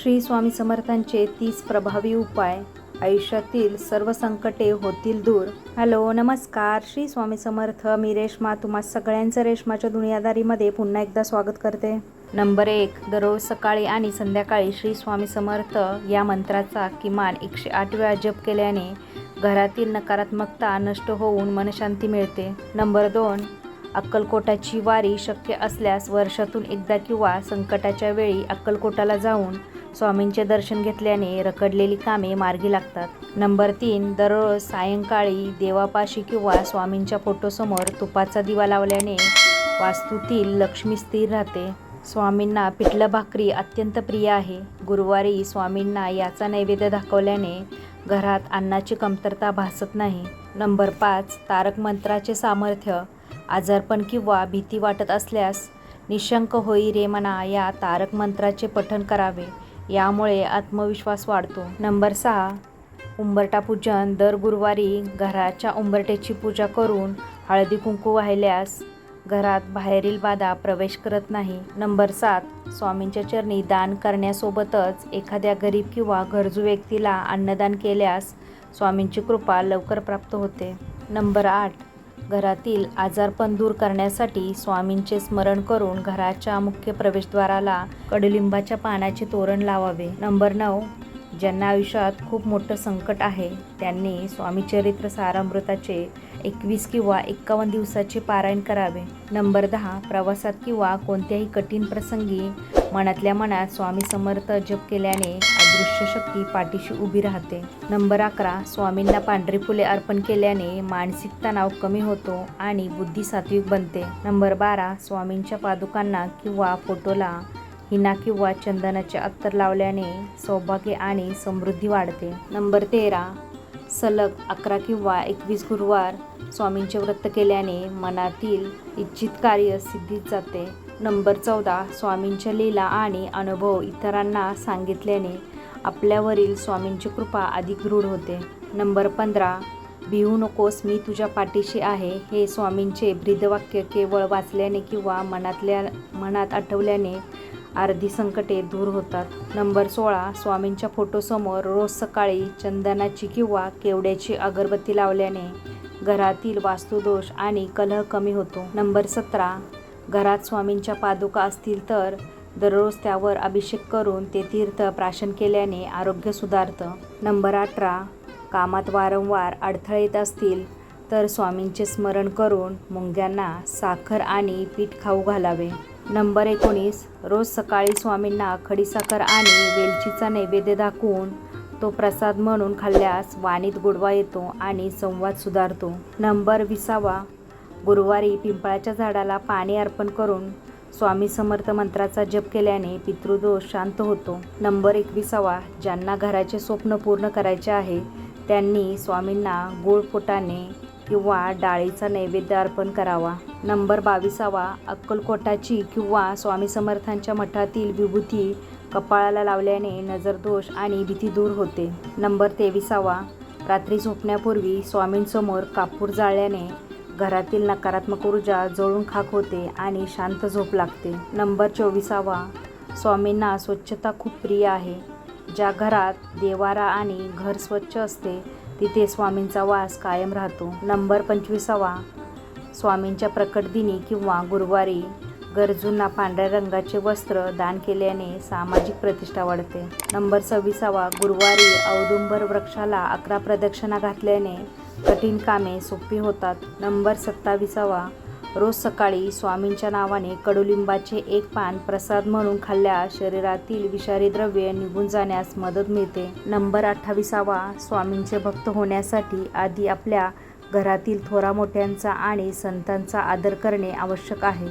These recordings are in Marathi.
श्री स्वामी समर्थांचे 30 प्रभावी उपाय, आयुष्यातील सर्व संकटे होतील दूर. हॅलो नमस्कार, श्री स्वामी समर्थ. मी रेश्मा तुम्हा सगळ्यांचं रेश्माच्या दुनियादारीमध्ये पुन्हा एकदा स्वागत करते. नंबर 1, दररोज सकाळी आणि संध्याकाळी श्री स्वामी समर्थ या मंत्राचा किमान 108 वेळा जप केल्याने घरातील नकारात्मकता नष्ट होऊन मनशांती मिळते. नंबर 2, अक्कलकोटाची वारी शक्य असल्यास वर्षातून एकदा किंवा संकटाच्या वेळी अक्कलकोटाला जाऊन स्वामींचे दर्शन घेतल्याने रखडलेली कामे मार्गी लागतात. नंबर 3, दररोज सायंकाळी देवापाशी किंवा स्वामींच्या फोटोसमोर तुपाचा दिवा लावल्याने वास्तूतील लक्ष्मी स्थिर राहते. स्वामींना पिठलं भाकरी अत्यंत प्रिय आहे. गुरुवारी स्वामींना याचा नैवेद्य दाखवल्याने घरात अन्नाची कमतरता भासत नाही. नंबर 5, तारक मंत्राचे सामर्थ्य. आजारपण किंवा भीती वाटत असल्यास निशंक होई रे मना या तारक मंत्राचे पठण करावे. यामुळे आत्मविश्वास वाढतो. नंबर 6, उंबरठा पूजन. दर गुरुवारी घराच्या उंबरठ्याची पूजा करून हळदी कुंकू वाहिल्यास घरात बाहेरील बाधा प्रवेश करत नाही. नंबर 7, स्वामींच्या चरणी दान करण्यासोबतच एखाद्या गरीब किंवा गरजू व्यक्तीला अन्नदान केल्यास स्वामींची कृपा लवकर प्राप्त होते. नंबर 8, घरातील आजारपण दूर करण्यासाठी स्वामींचे स्मरण करून घराच्या मुख्य प्रवेशद्वाराला कडुलिंबाच्या पानाचे तोरण लावावे. नंबर 9, ज्यांना आयुष्यात खूप मोठं संकट आहे त्यांनी स्वामी चरित्र सारामृताचे 21 किंवा 51 दिवसाचे पारायण करावे. नंबर 10, प्रवासात किंवा कोणत्याही कठीण प्रसंगी मनातल्या मनात स्वामी समर्थ जप केल्याने अदृश्य शक्ती पाठीशी उभी राहते. नंबर 11, स्वामींना पांढरी फुले अर्पण केल्याने मानसिक तणाव कमी होतो आणि बुद्धी सात्विक बनते. नंबर 12, स्वामींच्या पादुकांना किंवा फोटोला हिना किंवा चंदनाचे अत्तर लावल्याने सौभाग्य आणि समृद्धी वाढते. नंबर 13, सलग 11 किंवा 21 गुरुवार स्वामींचे व्रत केल्याने मनातील इच्छित कार्य सिद्धीत जाते. नंबर 14, स्वामींच्या लीला आणि अनुभव इतरांना सांगितल्याने आपल्यावरील स्वामींची कृपा अधिक दृढ होते. नंबर 15, भिवू नकोस मी तुझ्या पाठीशी आहे हे स्वामींचे ब्रीदवाक्य केवळ वाचल्याने किंवा मनात आठवल्याने अर्धी संकटे दूर होतात. नंबर 16, स्वामींच्या फोटोसमोर रोज सकाळी चंदनाची किंवा केवड्याची अगरबत्ती लावल्याने घरातील वास्तुदोष आणि कलह कमी होतो. नंबर 17, घरात स्वामींच्या पादुका असतील तर दररोज त्यावर अभिषेक करून ते तीर्थ प्राशन केल्याने आरोग्य सुधारतं. नंबर 18, कामात वारंवार अडथळे येत असतील तर स्वामींचे स्मरण करून मुंग्यांना साखर आणि पीठ खाऊ घालावे. नंबर 19, रोज सकाळी स्वामींना खडीसाखर आणि वेलचीचा नैवेद्य दाखवून तो प्रसाद म्हणून खाल्ल्यास वाणीत गोडवा येतो आणि संवाद सुधारतो. नंबर 20, गुरुवारी पिंपळाच्या झाडाला पाणी अर्पण करून स्वामी समर्थ मंत्राचा जप केल्याने पितृदोष शांत होतो. नंबर 21, ज्यांना घराचे स्वप्न पूर्ण करायचे आहे त्यांनी स्वामींना गूळ फुटाणे किंवा डाळीचा नैवेद्य अर्पण करावा. नंबर 22, अक्कलकोटाची किंवा स्वामी समर्थांच्या मठातील विभूती कपाळाला लावल्याने नजरदोष आणि भीती दूर होते. नंबर 23, रात्री झोपण्यापूर्वी स्वामींसमोर कापूर जाळल्याने घरातील नकारात्मक ऊर्जा जळून खाक होते आणि शांत झोप लागते. नंबर 24, स्वामींना स्वच्छता खूप प्रिय आहे. ज्या घरात देवारा आणि घर स्वच्छ असते तिथे स्वामींचा वास कायम राहतो. नंबर 25, स्वामींच्या प्रकट दिनी किंवा गुरुवारी गरजूंना पांढऱ्या रंगाचे वस्त्र दान केल्याने सामाजिक प्रतिष्ठा वाढते. नंबर 26, गुरुवारी औदुंबर वृक्षाला 11 प्रदक्षिणा घातल्याने कठीण कामे सोपी होतात. नंबर 27, रोज सकाळी स्वामींच्या नावाने कडुलिंबाचे 1 पान प्रसाद म्हणून खाल्ल्यास शरीरातील विषारी द्रव्ये निघून जाण्यास मदत मिळते. नंबर 28, स्वामींचे भक्त होण्यासाठी आधी आपल्या घरातील थोरा मोठ्यांचा आणि संतांचा आदर करणे आवश्यक आहे,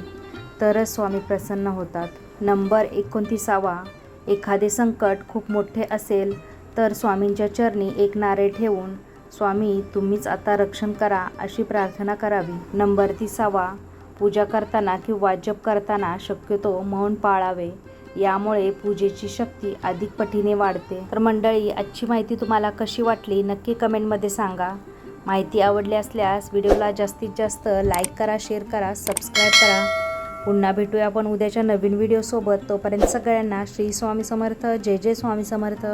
तरच स्वामी प्रसन्न होतात. नंबर 29, एखादे संकट खूप मोठे असेल तर स्वामींच्या चरणी 1 नारळ ठेवून स्वामी तुम्हीच आता रक्षण करा अशी प्रार्थना करावी. नंबर 30, पूजा करताना किंवा जप करताना शक्यतो मौन पाळावे. यामुळे पूजेची शक्ती अधिक पटीने वाढते. तर मंडळी, आजची माहिती तुम्हाला कशी वाटली नक्की कमेंटमध्ये सांगा. माहिती आवडली असल्यास व्हिडिओला जास्तीत जास्त लाईक करा, शेअर करा, सबस्क्राईब करा. पुन्हा भेटूया आपण उद्याच्या नवीन व्हिडिओसोबत. तोपर्यंत सगळ्यांना श्री स्वामी समर्थ. जय जय स्वामी समर्थ.